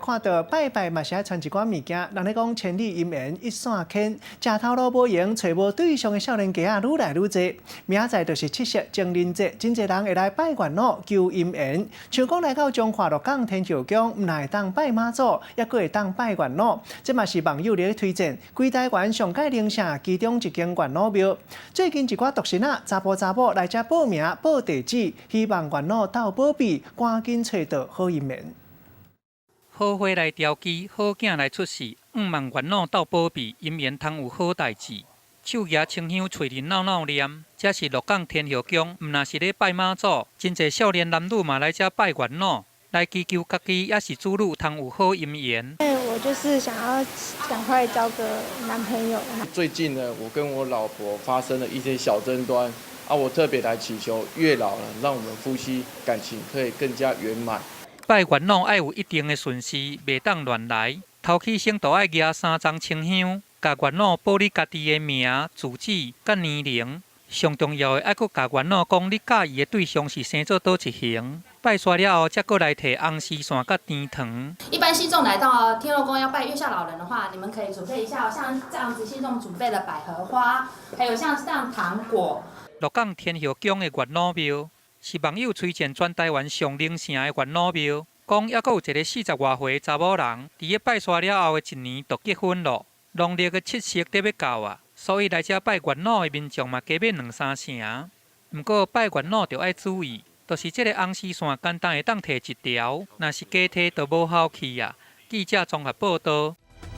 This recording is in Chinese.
看到拜拜嘛是爱传一寡物件，人咧讲千里姻缘一线牵，食头路无闲，找无对象的少年家愈来愈多。明仔就是七夕情人节，真侪人会来拜月老求姻缘。像讲来到中华鹿港天后宫，唔但会当拜妈祖，也阁会当拜月老。这嘛是网友咧推荐，规台湾上界零舍其中一间月老庙。最近一寡独身仔查甫查某来遮报名报地址，希望月老斗保庇，赶紧找到好姻缘。好花来调机，好囝来出世，望月老斗保庇，姻缘通有好代志。手举清香，嘴里闹闹念，这是鹿港天后宫，毋若是咧拜妈祖，真侪少年男女嘛来遮拜月老，来祈求家己也是子女通有好姻缘。我就是想要赶快交个男朋友。最近呢，我跟我老婆发生了一些小争端，我特别来祈求月老呢，让我们夫妻感情可以更加圆满。拜月老爱有一定的顺序，袂当乱来。头起先都爱举3张清香，甲月老报你家己的名、住址、甲年龄。上重要的爱阁甲月老讲，你介意的对象是生做倒一型。拜煞了后，再过来摕红丝线甲甜糖。一般信众来到天后宫要拜月下老人的话，你们可以准备一下，像这样子，信众准备了百合花，还有像这样糖果。鹿港天后宫的月老庙是网友推荐全台湾上灵城的月老庙，讲还阁有一个40外岁的查某人，伫咧拜煞了后的一年就结婚咯。农历的七夕得要到啊，所以来遮拜月老的民众嘛加买2-3成。不过拜月老就要注意，就是这个红丝线简单会当摕一条，若是加摕就无效去啊。记者综合报道。